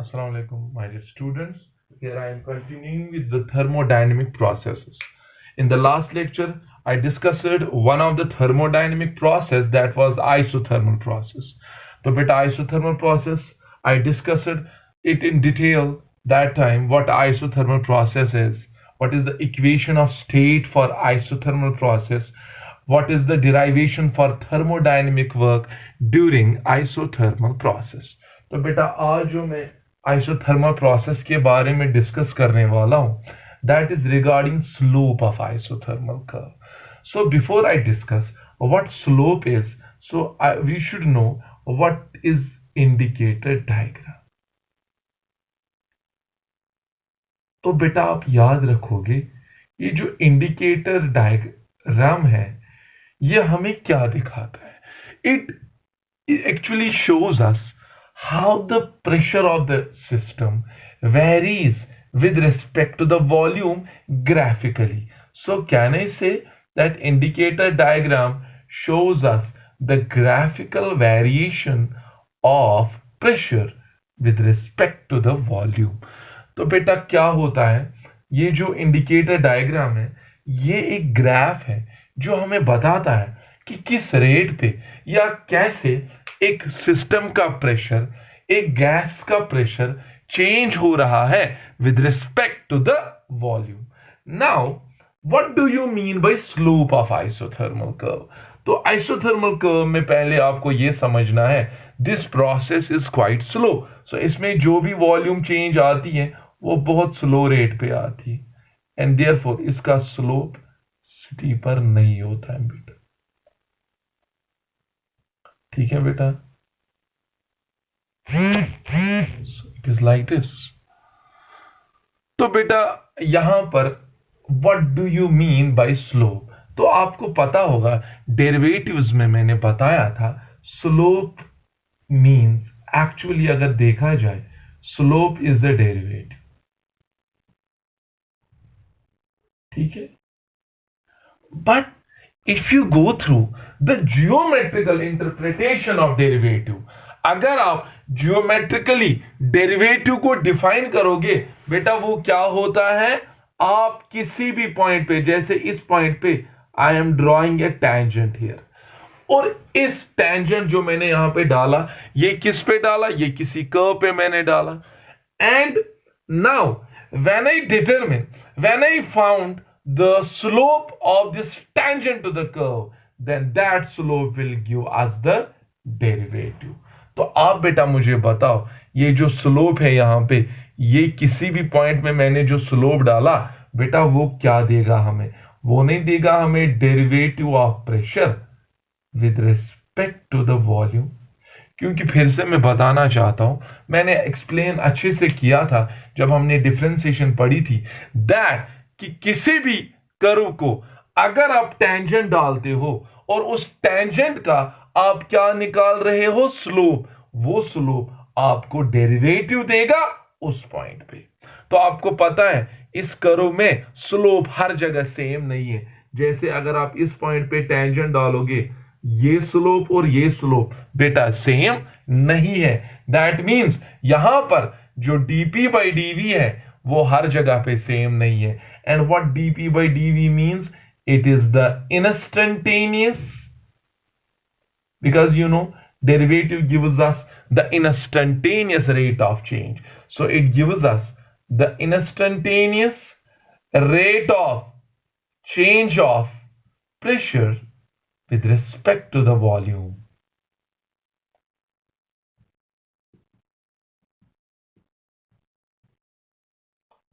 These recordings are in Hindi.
Assalamu alaikum, my dear students. Here I am continuing with the thermodynamic processes. In the last lecture, I discussed one of the thermodynamic process that was isothermal process. So, beta isothermal process, I discussed it in detail that time. What isothermal process is, what is the equation of state for isothermal process, what is the derivation for thermodynamic work during isothermal process. तो बेटा आज जो मैं आइसोथर्मल प्रोसेस के बारे में डिस्कस करने वाला हूं that is regarding slope of isothermal curve. So before I discuss what slope is, so we should know what is indicator diagram. तो बेटा आप याद रखोगे ये जो इंडिकेटर डायग्राम है ये हमें क्या दिखाता है. It actually shows us how the pressure of the system varies with respect to the volume graphically. So can I say that indicator diagram shows us the graphical variation of pressure with respect to the volume. तो बेटा क्या होता है, ये जो इंडिकेटर डायग्राम है ये एक ग्राफ है जो हमें बताता है कि किस रेट पे या कैसे एक सिस्टम का प्रेशर, एक गैस का प्रेशर चेंज हो रहा है with respect to the volume. Now what do you mean by slope of isothermal curve. तो आइसोथर्मल कर्व में पहले आपको यह समझना है this process is quite slow. So इसमें जो भी वॉल्यूम चेंज आती है वो बहुत स्लो रेट पे आती है एंड देयरफॉर इसका स्लोप स्टीपर नहीं होता है बेटा. ठीक है बेटा, इट इज लाइक दिस. तो बेटा यहां पर what do you mean by slope, तो आपको पता होगा डेरिवेटिव्स में मैंने बताया था स्लोप मींस, एक्चुअली अगर देखा जाए स्लोप इज अ डेरिवेटिव. ठीक है, but if you go through the geometrical interpretation of derivative, अगर आप जियोमेट्रिकली डेरिवेटिव को डिफाइन करोगे बेटा वो क्या होता है, आप किसी भी पॉइंट पे, जैसे इस पॉइंट पे I am drawing a tangent here, और इस टेंजेंट जो मैंने यहां पे डाला ये किस पे डाला, ये किसी कर्व पे मैंने डाला. And now when I determine, when I found the slope of this tangent to the curve, then that slope will give us the derivative. तो आप बेटा मुझे बताओ ये जो स्लोप है यहां पे, ये किसी भी पॉइंट में मैंने जो स्लोप डाला बेटा वो क्या देगा हमें, वो नहीं देगा हमें derivative of pressure with respect to the volume. क्योंकि फिर से मैं बताना चाहता हूं, मैंने एक्सप्लेन अच्छे से किया था जब हमने डिफरेंशिएशन पढ़ी थी दैट कि किसी भी कर्व को अगर आप टेंजेंट डालते हो और उस टेंजेंट का आप क्या निकाल रहे हो, स्लोप, वो स्लोप आपको डेरिवेटिव देगा उस पॉइंट पे. तो आपको पता है इस कर्व में स्लोप हर जगह सेम नहीं है. जैसे अगर आप इस पॉइंट पे टेंजेंट डालोगे ये स्लोप और ये स्लोप बेटा सेम नहीं है. दैट मींस यहां पर जो dp by dv है वो हर जगह पे सेम नहीं है. And what dp by dv means? It is the instantaneous, because you know derivative gives us the instantaneous rate of change. So it gives us the instantaneous rate of change of pressure with respect to the volume.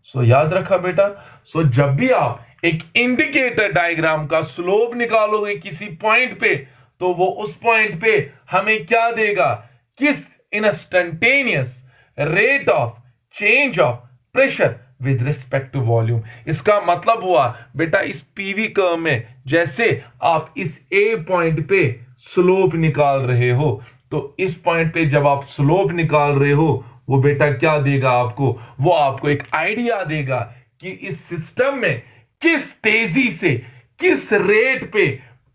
सो याद रखा बेटा. सो जब भी आप एक इंडिकेटर डायग्राम का स्लोप निकालोगे किसी पॉइंट पे तो वो उस पॉइंट पे हमें क्या देगा, किस instantaneous rate of change of pressure with respect to volume. इसका मतलब हुआ बेटा इस पीवी कर्व में जैसे आप इस ए पॉइंट पे स्लोप निकाल रहे हो तो इस पॉइंट पे जब आप स्लोप निकाल रहे हो वो बेटा क्या देगा आपको, वो आपको एक आइडिया देगा कि इस सिस्टम में किस तेजी से, किस रेट पे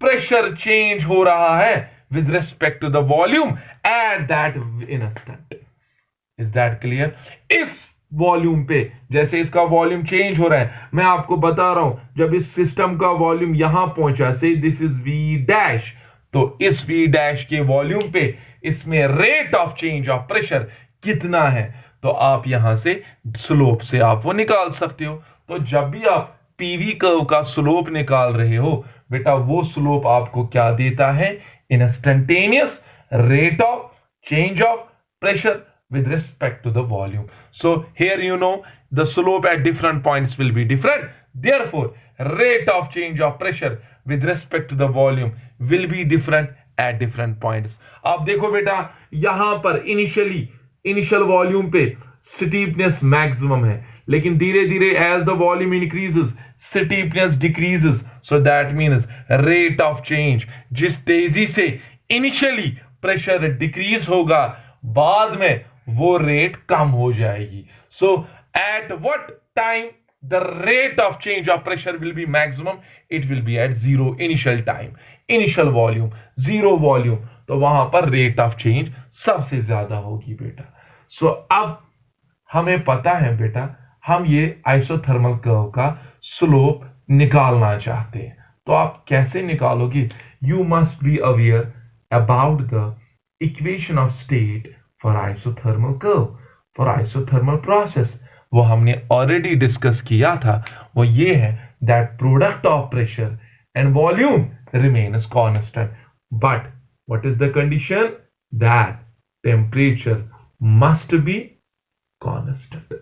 प्रेशर चेंज हो रहा है with respect to the volume at that instant. Is that clear? इस वॉल्यूम पे जैसे इसका वॉल्यूम चेंज हो रहा है, मैं आपको बता रहा हूं, जब इस सिस्टम का वॉल्यूम यहां पहुंचा, से दिस इज वी डैश, तो इस वी डैश के वॉल्यूम पे इसमें rate of change of pressure कितना है, तो आप यहां से स्लोप से आप वो निकाल सकते हो। तो जब भी आप पीवी कर्व का स्लोप निकाल रहे हो बेटा, वो स्लोप आपको क्या देता है? Instantaneous rate of change of pressure with respect to the volume. So here you know the slope at different points will be different. Therefore, rate of change of pressure with respect to the volume will be different at different points. आप देखो बेटा, यहां पर इनिशियल वॉल्यूम पे स्टीपनेस मैक्सिमम है, लेकिन धीरे धीरे as the volume increases steepness decreases, so that means rate of change, जिस तेजी से इनिशियली प्रेशर डिक्रीज होगा, बाद में वो रेट कम हो जाएगी। So at what time the rate of change of pressure will be maximum? It will be at zero initial time, initial volume, zero volume, तो वहां पर रेट ऑफ चेंज सबसे ज्यादा होगी बेटा। सो अब हमें पता है बेटा, हम ये आइसोथर्मल कर्व का स्लोप निकालना चाहते हैं, तो आप कैसे निकालोगे? You must be aware about the equation of state for isothermal curve, for isothermal process। वो हमने ऑलरेडी डिस्कस किया था, वो ये है that product of pressure and volume remains constant, but what is the condition? That temperature must be constant।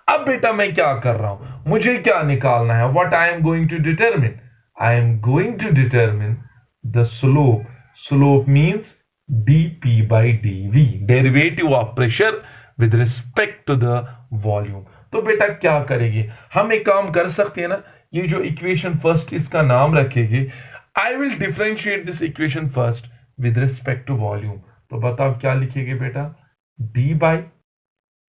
अब बेटा मैं क्या कर रहा हूं, मुझे क्या निकालना है? what I am going to determine? I am going to determine the slope। Slope means dP by dV, derivative of pressure with respect to the volume। तो बेटा क्या करेंगे, हम एक काम कर सकते हैं ना, ये जो इक्वेशन फर्स्ट इसका नाम रखेंगे, I will differentiate this equation first with respect to volume. तो बताओ क्या लिखेंगे बेटा? d by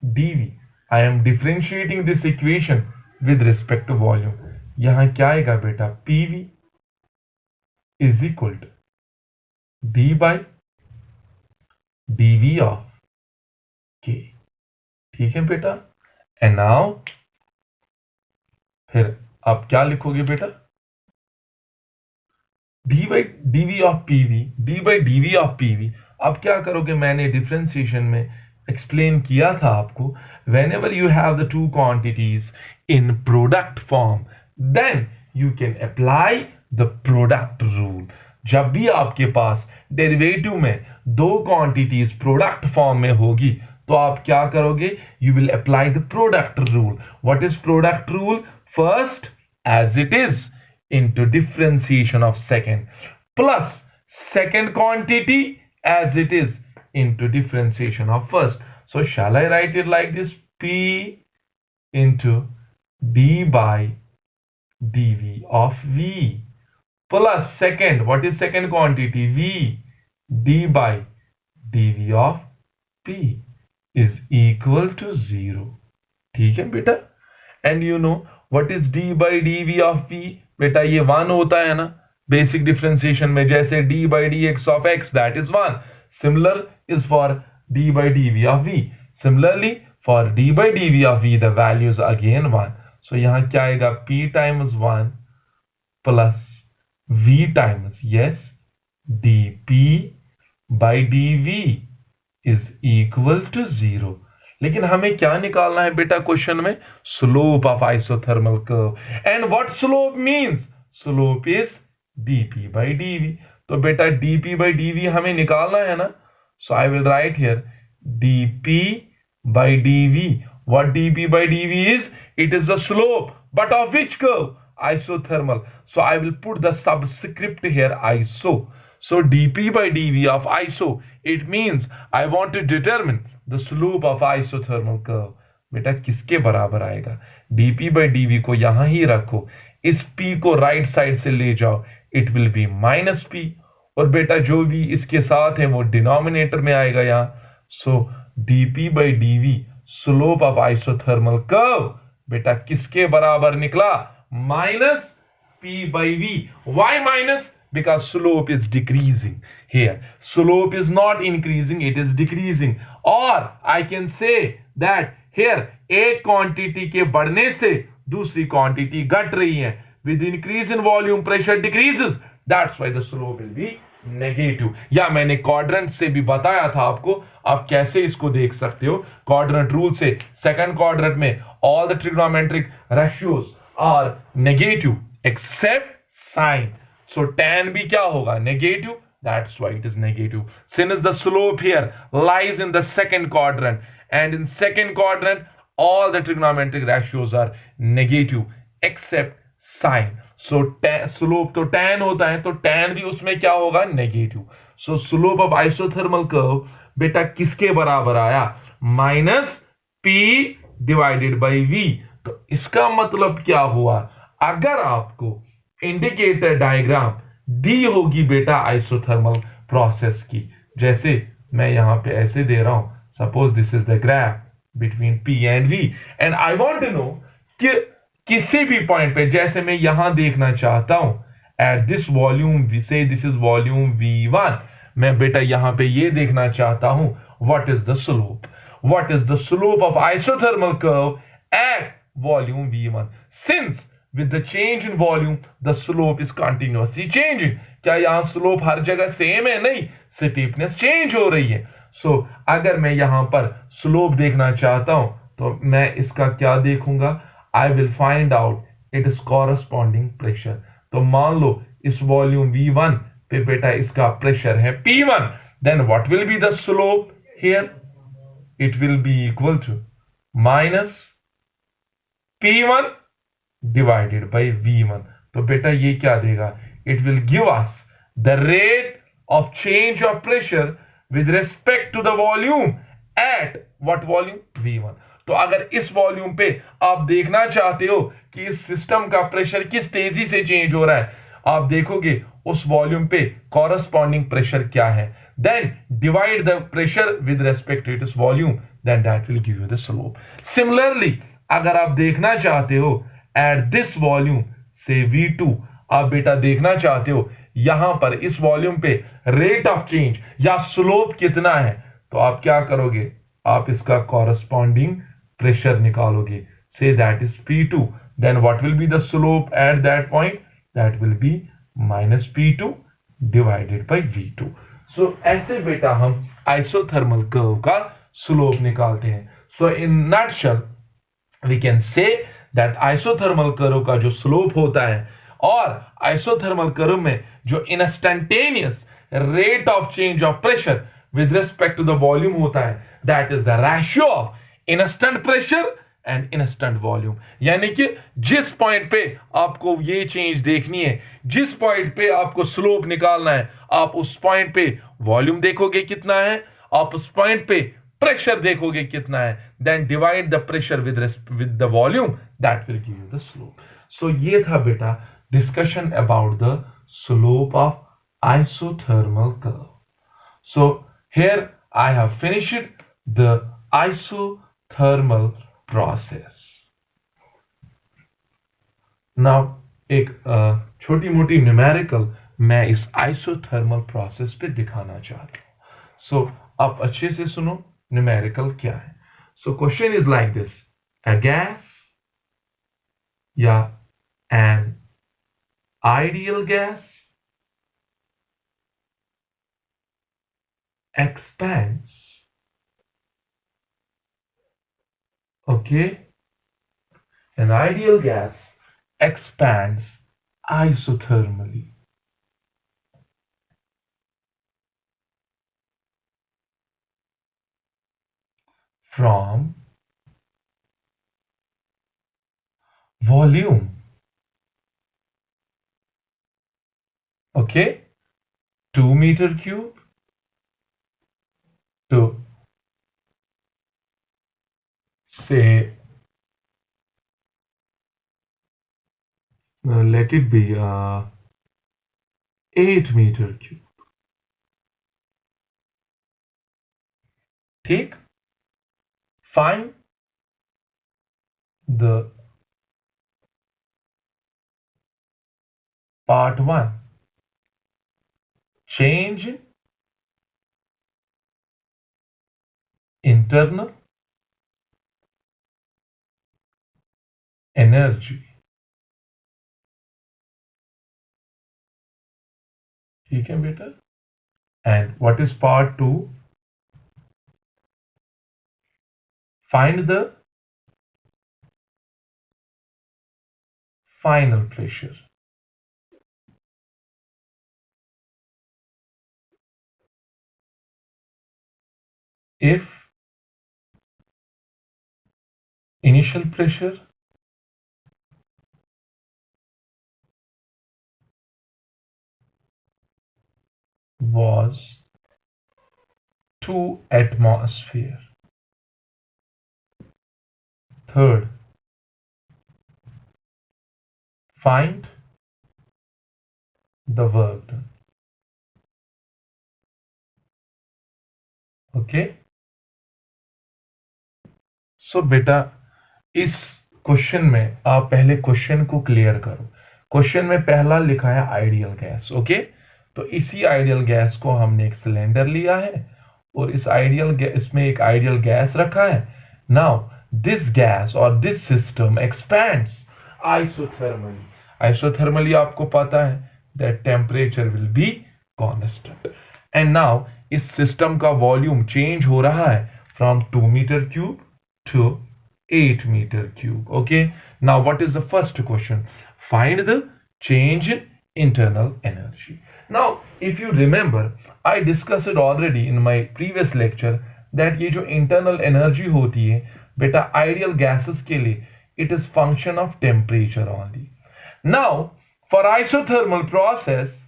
dV। I am differentiating this equation with respect to volume. यहां क्या आएगा बेटा? PV is equal to d by dV of K। ठीक है बेटा, एंड नाउ फिर आप क्या लिखोगे बेटा? d by dV of PV, d by dV of PV। अब क्या करोगे? मैंने डिफरेंशिएशन में एक्सप्लेन किया था आपको, whenever you have the two quantities in product form, then you can apply the product rule। जब भी आपके पास डेरिवेटिव में दो क्वांटिटीज प्रोडक्ट फॉर्म में होगी, तो आप क्या करोगे? You will apply the product rule. What is product rule? First as it is into differentiation of second, plus second quantity as it is into differentiation of first. So shall I write it like this? P into d by dV of V plus second, what is second quantity? V, d by dV of P is equal to 0। ठीक है बेटा, and you know what is d by dV of P? बेटा ये 1 होता है ना बेसिक डिफरेंशिएशन में, जैसे d by dx of x, that is 1। similar is for d by dV of V। similarly for d by dV of V the value is again 1। so यहां क्या आएगा? P times 1 plus V times, yes, dP by dV is equal to 0। लेकिन हमें क्या निकालना है बेटा क्वेश्चन में? Slope of isothermal curve. And what slope means? Slope is dP by dV। तो बेटा dP by dV हमें निकालना है ना, so I will write here dP by dV। what dP by dV is? It is the slope, but of which curve? Isothermal। so I will put the subscript here iso। so dP by dV of iso, it means I want to determine the slope of isothermal curve। बेटा किसके बराबर आएगा? dP by dV को यहां ही रखो, इस P को राइट साइड से ले जाओ, it will be minus P, और बेटा जो भी इसके साथ है वो डिनोमिनेटर में आएगा यहां। So dP by dV slope of isothermal curve बेटा किसके बराबर निकला? Minus P by V। Why minus? because slope is decreasing here. Slope is not increasing, it is decreasing. Or I can say that here एक quantity के बढ़ने से दूसरी quantity घट रही है. With increase in volume, pressure decreases. That's why the slope will be negative. या मैंने क्वाड्रेंट से भी बताया था आपको, आप कैसे इसको देख सकते हो क्वाड्रेंट रूल से. सेकंड क्वाड्रेंट में all the trigonometric ratios are negative except sine. So tan भी क्या होगा negative. That's why it is negative. Since the slope here lies in the second quadrant, and in second quadrant all the trigonometric ratios are negative except sine. So slope तो tan होता है, तो tan भी उसमें क्या होगा negative. So slope of isothermal curve बेटा किसके बराबर आया, minus P divided by V. तो इसका मतलब क्या हुआ, अगर आपको इंडिकेटर डायग्राम दी होगी बेटा आइसोथर्मल प्रोसेस की, जैसे मैं यहां पे ऐसे दे रहा हूं, suppose this is the graph between P and V, and I want to know कि किसी भी पॉइंट पे, जैसे मैं यहां देखना चाहता हूं एट दिस वॉल्यूम, से दिस इज वॉल्यूम V1, मैं बेटा यहां पे ये देखना चाहता हूं what is the slope, what is the slope of isothermal curve at volume V1. Since with the change in volume the slope is continuously changing. क्या यहां स्लोप हर जगह सेम है, नहीं, स्टीपनेस चेंज हो रही है. सो अगर मैं यहां पर स्लोप देखना चाहता हूं तो मैं इसका क्या देखूंगा, I will find out it is corresponding pressure. तो मान लो इस वॉल्यूम V1 पे बेटा इसका प्रेशर है P1, then what will be the slope here? It will be equal to minus P1 divided by V1. तो बेटा ये क्या देगा, it will give us the rate of change of pressure with respect to the volume at what volume V1. तो अगर इस वॉल्यूम पे आप देखना चाहते हो कि इस सिस्टम का प्रेशर किस तेजी से चेंज हो रहा है, आप देखोगे उस वॉल्यूम पे कॉरस्पॉन्डिंग प्रेशर क्या है, then divide the pressure with respect to its volume, then that will give you the slope. Similarly अगर आप देखना चाहते हो एट दिस वॉल्यूम से V2, आप बेटा देखना चाहते हो यहां पर इस वॉल्यूम पे रेट ऑफ चेंज या स्लोप कितना है, तो आप क्या करोगे, आप इसका कॉरस्पॉन्डिंग प्रेशर निकालोगे, say that is P2, then what will be the slope at that point, that will be minus P2 divided by V2. So ऐसे बेटा हम आइसोथर्मल कर्व का स्लोप निकालते हैं. So in nutshell we can say that isothermal curve का जो स्लोप होता है और आइसोथर्मल कर्व में जो instantaneous rate of change of pressure with respect to the volume होता है, that is the ratio of instant pressure and instant volume. यानी कि जिस पॉइंट पे आपको ये चेंज देखनी है, जिस पॉइंट पे आपको स्लोप निकालना है, आप उस पॉइंट पे वॉल्यूम देखोगे कितना है, आप उस पॉइंट पे प्रेशर देखोगे कितना है, then divide the pressure with the volume, that will give you the slope. So ये था बेटा discussion about the slope of isothermal curve. So here I have finished the isothermal process. Now एक छोटी मोटी न्यूमेरिकल मैं इस आइसोथर्मल प्रोसेस पे दिखाना चाहता हूं. सो आप अच्छे से सुनो न्यूमेरिकल क्या है. So question is like this, a gas या an ideal gas expands, okay, an ideal gas expands isothermally. From volume, okay, 2 meter cube to say let it be 8 meter cube. ठीक, find the part 1 change in internal energy. ठीक है बेटा. And what is part 2? Find the final pressure. If initial pressure was 2 atmosphere. Third, find the work done. Okay? So बेटा इस क्वेश्चन में आप पहले क्वेश्चन को क्लियर करो. क्वेश्चन में पहला लिखा है आइडियल गैस. ओके, तो इसी आइडियल गैस को हमने एक सिलेंडर लिया है और इस आइडियल गैस में एक आइडियल गैस रखा है. नाउ दिस गैस और this system expands isothermally. Isothermally आपको पता है that temperature will be constant. And now इस सिस्टम का वॉल्यूम चेंज हो रहा है from 2 metre cube to 8 meter cube. Okay, now what is the first question? Find the change in internal energy. Now if you remember, I discussed it already in my previous lecture that ये जो internal energy होती है बेटा ideal gases के लिए it is function of temperature only. Now for isothermal process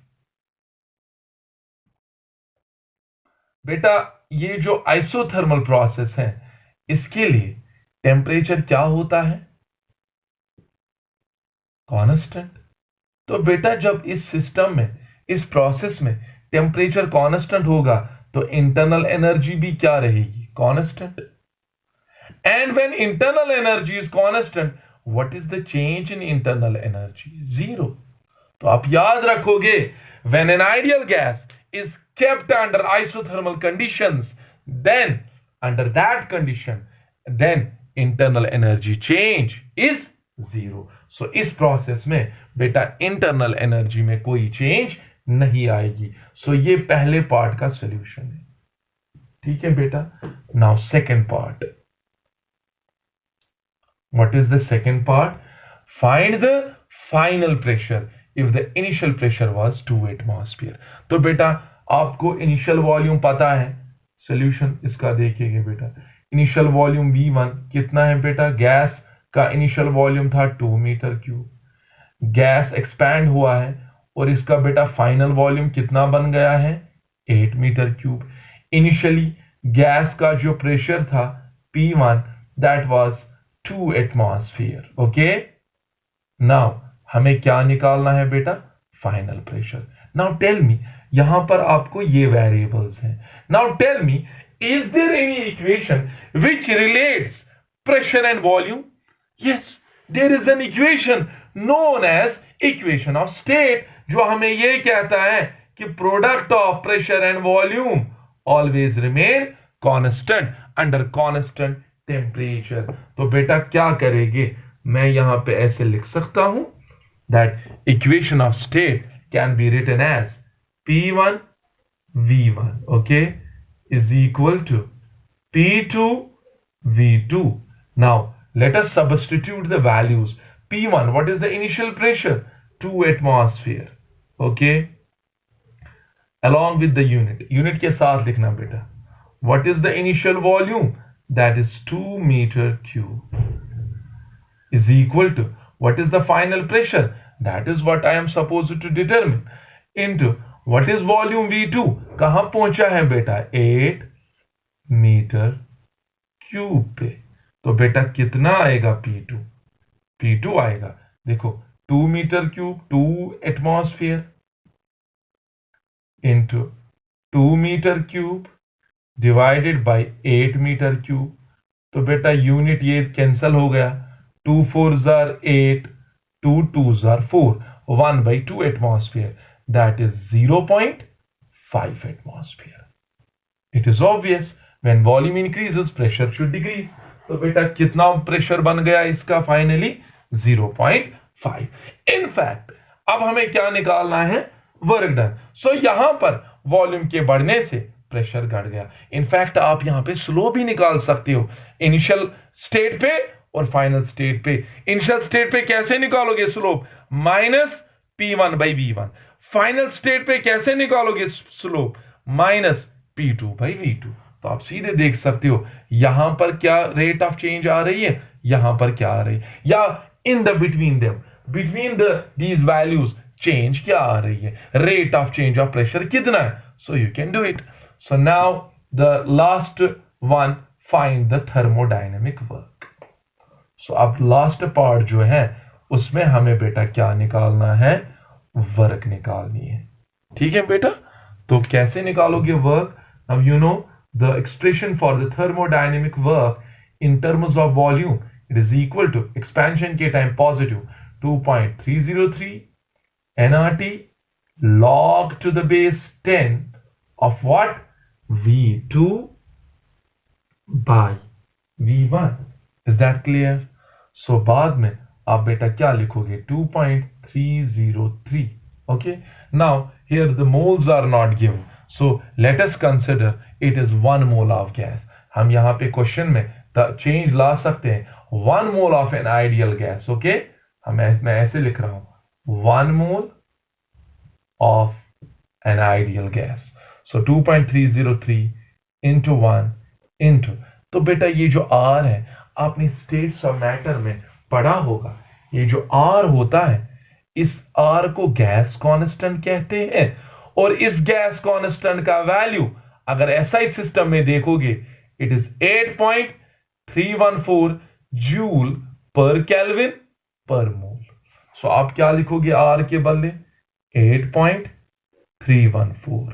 बेटा ये जो isothermal process है इसके लिए टेम्परेचर क्या होता है? कांस्टेंट. तो बेटा जब इस सिस्टम में इस प्रोसेस में टेम्परेचर कांस्टेंट होगा तो इंटरनल एनर्जी भी क्या रहेगी? Constant. And when internal energy is constant, what is the change in internal energy? Zero. तो आप याद रखोगे when an ideal gas is kept under isothermal conditions, then under that condition then internal energy change is zero. So इस प्रोसेस में बेटा इंटरनल एनर्जी में कोई चेंज नहीं आएगी. सो ये पहले पार्ट का सॉल्यूशन है. ठीक है बेटा. Now second part. What is the second part? Find the final pressure if the initial pressure was 2 atmosphere. तो बेटा आपको इनिशियल वॉल्यूम पता है. सॉल्यूशन इसका देखिएगा बेटा. इनिशियल वॉल्यूम V1 कितना है बेटा? गैस का इनिशियल वॉल्यूम था 2 मीटर क्यूब. गैस एक्सपैंड हुआ है और इसका बेटा फाइनल वॉल्यूम कितना बन गया है? 8 मीटर क्यूब. इनिशियली गैस का जो प्रेशर था P1 that was 2 atmosphere. Okay, now हमें क्या निकालना है बेटा? Final pressure. Now tell me, यहां पर आपको ये वेरिएबल्स हैं. Now tell me, is there any equation which relates pressure and volume? Yes, there is an equation known as equation of state जो हमें ये कहता है कि product of pressure and volume always remain constant under constant temperature. तो बेटा क्या करेंगे? मैं यहां पे ऐसे लिख सकता हूं that equation of state can be written as P1 V1, okay, is equal to P2 V2. Now let us substitute the values. P1, what is the initial pressure? 2 atmosphere. Okay, along with the unit के साथ लिखना बेटा. What is the initial volume? That is 2 meter cube is equal to what is the final pressure? That is what I am supposed to determine into what is volume V2. कहां पहुंचा है बेटा? 8 मीटर क्यूब पे. तो बेटा कितना आएगा? P2. P2 आएगा देखो 2 metre cube 2 atmosphere into 2 metre cube divided by 8 metre cube. तो बेटा यूनिट ये कैंसल हो गया. 2 4s are 8, 2 2s are 4, 1/2 atmosphere, that is 0.5 5 atmosphere. It is obvious when volume increases pressure should decrease. तो बेटा कितना प्रेशर बन गया इसका फाइनली 0.5. इन फैक्ट अब हमें क्या निकालना है, वर्क डन. सो यहां पर वॉल्यूम के बढ़ने से प्रेशर घट गया. इनफैक्ट आप यहां पे स्लो भी निकाल सकते हो इनिशियल स्टेट पे और फाइनल स्टेट पे. इनिशियल स्टेट पे कैसे निकालोगे slope, minus P1 by V1. Final state पे कैसे निकालोगे slope, minus P2 by V2. तो आप सीधे देख सकते हो यहां पर क्या रेट ऑफ चेंज आ रही है, यहां पर क्या आ रही है, या in the between them, between these values change क्या आ रही है, rate of change of pressure कितना है. So you can do it. So now the last one, find the thermodynamic work. So अब लास्ट पार्ट जो है उसमें हमें बेटा क्या निकालना है, वर्क निकालनी है. ठीक है बेटा, तो कैसे निकालोगे work. Now you know the expression for the thermodynamic work in terms of volume, it is equal to expansion के time positive 2.303 nRT log to the base 10 of what, V2 by V1. Is that clear? So बाद में आप बेटा क्या लिखोगे, 2.303. okay, now here the moles are not given, so let us consider it is 1 mole of gas. हम यहां पे क्वेश्चन में चेंज ला सकते हैं, 1 mole of an ideal gas. okay, मैं ऐसे लिख रहा हूं, 1 mole of an ideal gas. so 2.303 into 1 into, तो बेटा ये जो R है आपने स्टेट्स ऑफ मैटर में पढ़ा होगा, ये जो R होता है इस R को गैस कांस्टेंट कहते हैं. और इस गैस कांस्टेंट का वैल्यू अगर एसआई सिस्टम में देखोगे इट इज 8.314 जूल पर केल्विन पर मोल. सो आप क्या लिखोगे आर के बदले, 8.314.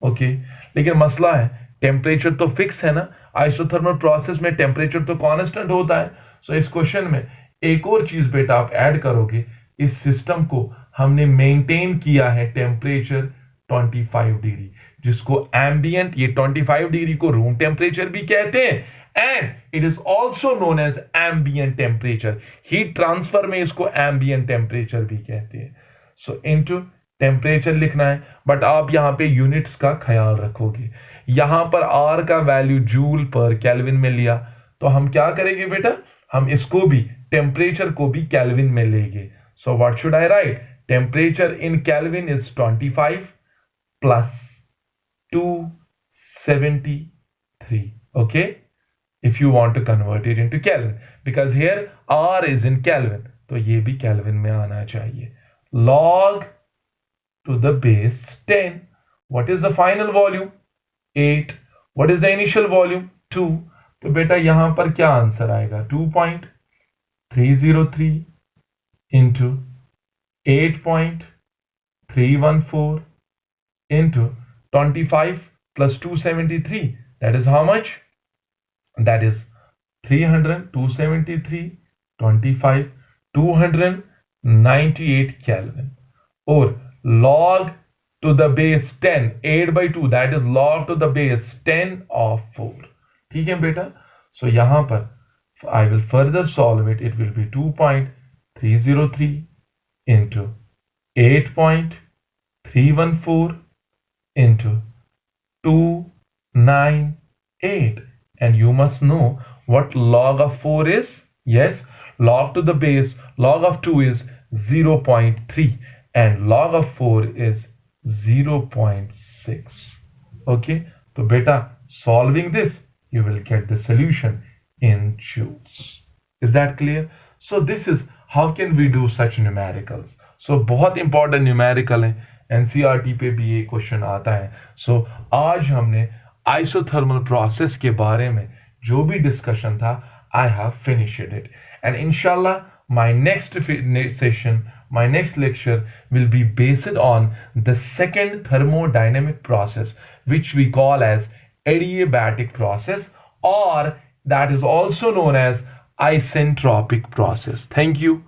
ओके, लेकिन मसला है टेम्परेचर तो फिक्स है ना, आइसोथर्मल प्रोसेस में टेम्परेचर तो कांस्टेंट होता है. सो इस क्वेश्चन में एक और चीज बेटा आप ऐड करोगे, इस सिस्टम को हमने मेंटेन किया है टेम्परेचर 25 डिग्री, जिसको एम्बियंट, ये 25 डिग्री को रूम टेम्परेचर भी कहते हैं, and it is also known as ambient temperature. Heat transfer में इसको एम्बियंट टेम्परेचर भी कहते हैं. सो इनटू टेम्परेचर लिखना है, बट आप यहां पे यूनिट्स का ख्याल रखोगे. यहां पर आर का वैल्यू जूल पर केल्विन में लिया, तो हम क्या करेंगे बेटा, हम इसको भी टेम्परेचर को भी केल्विन में लेंगे. So what should I right, temperature in kelvin is 25 plus 273. okay, if you want to convert it into Kelvin, because here R is in Kelvin, तो ये भी Kelvin में आना चाहिए. log to the base 10. what is the final volume, 8. what is the initial volume, 2. तो बेटा यहां पर क्या आंसर आएगा, 2.303 into 8.314 into 25 plus 273, that is how much, that is 300, 273, 25, 298 Kelvin. or log to the base 10, 8 by 2, that is log to the base 10 of 4. ठीक है बेटा. so यहां पर I will further solve it, it will be 2.303 into 8.314 into 298, and you must know what log of 4 is. yes, log to the base, log of 2 is 0.3 and log of 4 is 0.6. okay, so beta solving this you will get the solution in joules. is that clear? so this is how can we do such numericals. so बहुत important numerical है, एनसीईआरटी पे भी ये क्वेश्चन आता है. सो आज हमने आइसोथर्मल प्रोसेस के बारे में जो भी डिस्कशन था, I have finished it, and इंशाल्लाह my next session, my next lecture will be based on the second thermodynamic process, which we call as adiabatic process, or that is also known as isentropic process. Thank you.